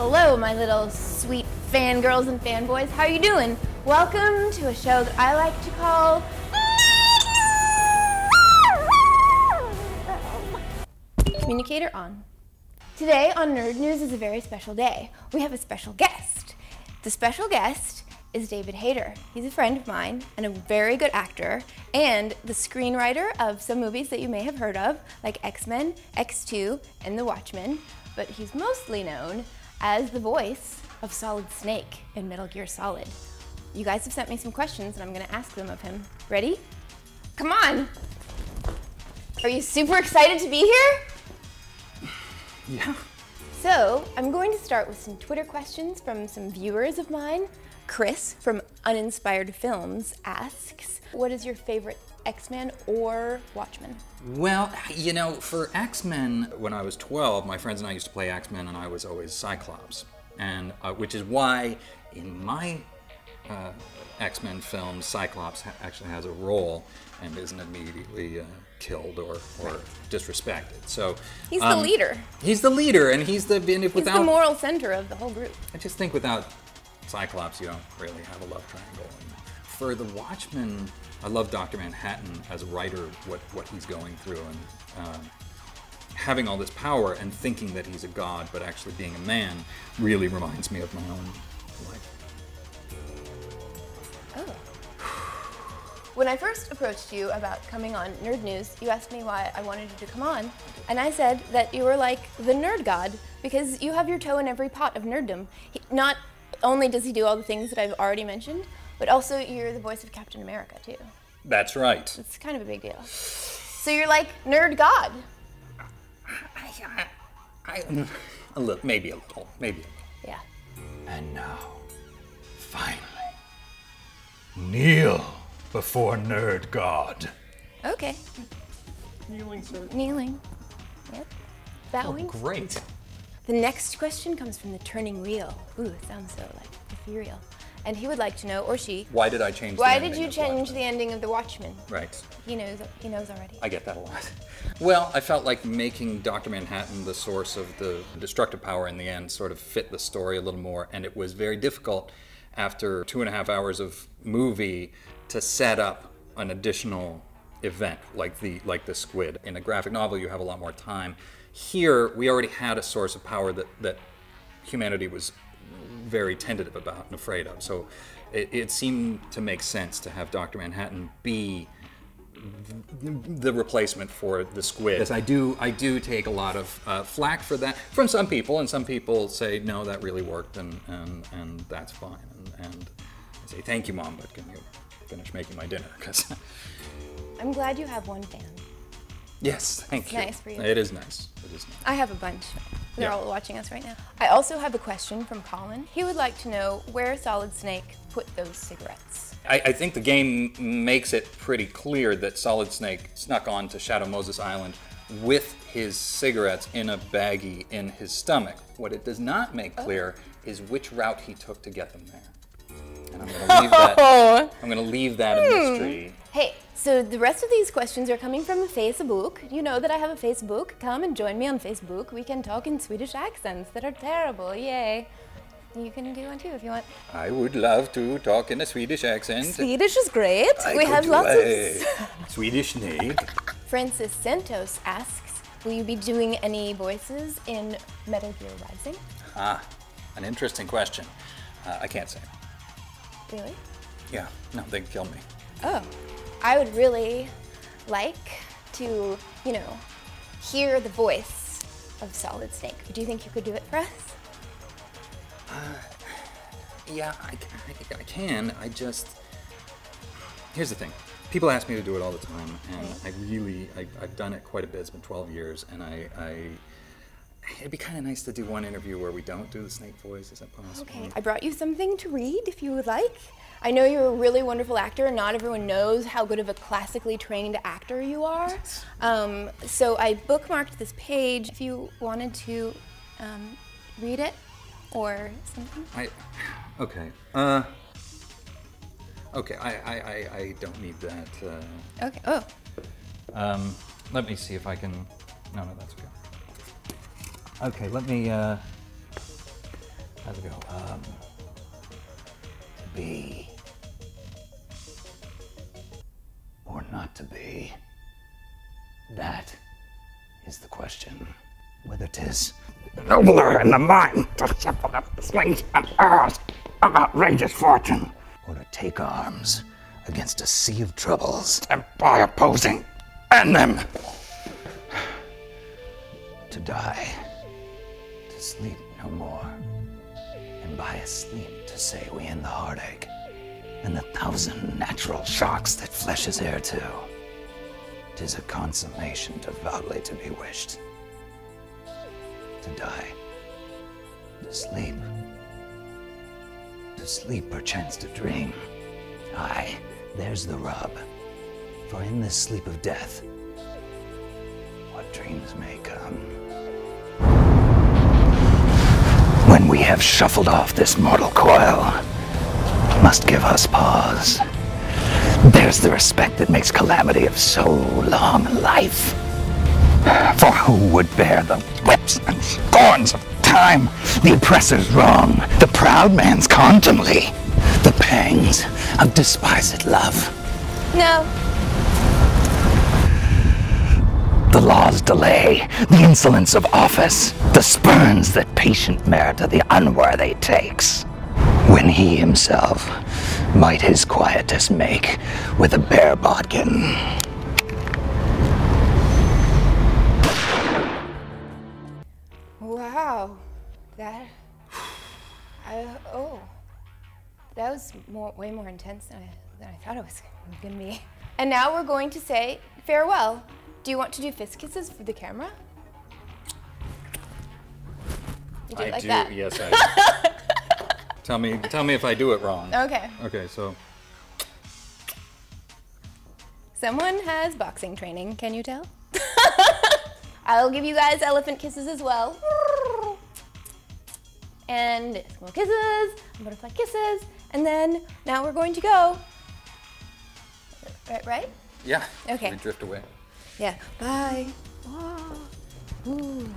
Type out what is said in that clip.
Hello, my little sweet fangirls and fanboys. How are you doing? Welcome to a show that I like to call Communicator On. Today on Nerd News is a very special day. We have a special guest. The special guest is David Hayter. He's a friend of mine and a very good actor and the screenwriter of some movies that you may have heard of, like X-Men, X2, and The Watchmen, but he's mostly known as the voice of Solid Snake in Metal Gear Solid. You guys have sent me some questions and I'm gonna ask them of him. Ready? Come on! Are you super excited to be here? Yeah. So, I'm going to start with some Twitter questions from some viewers of mine. Chris from Uninspired Films asks, what is your favorite X-Men or Watchmen? Well, you know, for X-Men, when I was 12, my friends and I used to play X-Men and I was always Cyclops. And which is why in my X-Men films, Cyclops actually has a role and isn't immediately killed or disrespected. So he's the leader. He's the leader, and he's the moral center of the whole group. I just think without Cyclops, you don't really have a love triangle. And for the Watchmen, I love Dr. Manhattan as a writer, what he's going through, and having all this power and thinking that he's a god, but actually being a man, really reminds me of my own life. Oh. When I first approached you about coming on Nerd News, you asked me why I wanted you to come on, and I said that you were like the nerd god because you have your toe in every pot of nerddom. Not only does he do all the things that I've already mentioned, but also you're the voice of Captain America too. That's right. It's kind of a big deal. So you're like nerd god. Maybe a little. Yeah. And now, finally, kneel before Nerd God. Okay. Kneeling, sir. Kneeling. Yep. Bowing. Oh, great. The next question comes from the Turning Reel. Ooh, it sounds so like ethereal. And he would like to know, or she. Why did I change the Why ending did you of change Watchmen? the ending of The Watchmen? Right. He knows already. I get that a lot. Well, I felt like making Dr. Manhattan the source of the destructive power in the end sort of fit the story a little more, and it was very difficult after 2.5 hours of movie to set up an additional event like the squid. In a graphic novel, you have a lot more time. Here, we already had a source of power that humanity was very tentative about and afraid of. So it seemed to make sense to have Dr. Manhattan be the replacement for the squid. Yes, I do take a lot of flack for that from some people, and some people say, no, that really worked, and that's fine. And I say, thank you, Mom, but can you finish making my dinner? 'Cause I'm glad you have one fan. yes, thank you. It's nice for you. It is nice. It is nice. I have a bunch. They're all watching us right now. I also have a question from Colin. He would like to know where Solid Snake put those cigarettes. I think the game makes it pretty clear that Solid Snake snuck on to Shadow Moses Island with his cigarettes in a baggie in his stomach. What it does not make clear is which route he took to get them there. And I'm going to leave that a mystery. Hey, so the rest of these questions are coming from Facebook. You know that I have a Facebook. Come and join me on Facebook. We can talk in Swedish accents that are terrible. Yay. You can do one too if you want. I would love to talk in a Swedish accent. Swedish is great. We have lots of Swedish snake. Francis Santos asks, will you be doing any voices in Metal Gear Rising? Ah, an interesting question. I can't say. Really? Yeah, no, they'd kill me. Oh, I would really like to, hear the voice of Solid Snake. Do you think you could do it for us? Yeah, I can. Here's the thing. People ask me to do it all the time, and I've done it quite a bit. It's been 12 years, and it'd be kind of nice to do one interview where we don't do the snake voice. Is that possible? Okay, I brought you something to read if you would like. I know you're a really wonderful actor, and not everyone knows how good of a classically trained actor you are. So I bookmarked this page if you wanted to read it or something. Okay. Okay, I don't need that. Okay, oh. Let me see if I can, no, that's okay. Okay, let me, How's it go? To be or not to be. That is the question. Whether 'tis nobler in the mind to shuffle up the slings and arrows of outrageous fortune, or to take arms against a sea of troubles, and by opposing, end them. To die, to sleep no more, and by a sleep to say we end the heartache, and the 1,000 natural shocks that flesh is heir to. 'Tis a consummation devoutly to be wished. To die, to sleep perchance to dream. Aye, there's the rub. For in this sleep of death, what dreams may come. When we have shuffled off this mortal coil, must give us pause. There's the respect that makes calamity of so long life. For who would bear the whips and scorns of time, the oppressor's wrong, the proud man's contumely, the pangs of despised love? No. The law's delay, the insolence of office, the spurns that patient merit to the unworthy takes, when he himself might his quietus make with a bare bodkin. Wow, that was way more intense than I thought it was gonna be. And now we're going to say farewell. Do you want to do fist kisses for the camera? You do it like that? Yes, I do. Tell me if I do it wrong. Okay. Okay, so. Someone has boxing training, can you tell? I'll give you guys elephant kisses as well. And more kisses, butterfly kisses, and then now we're going to go. Right? Yeah. Okay. We drift away. Yeah. Bye. Oh. Ooh.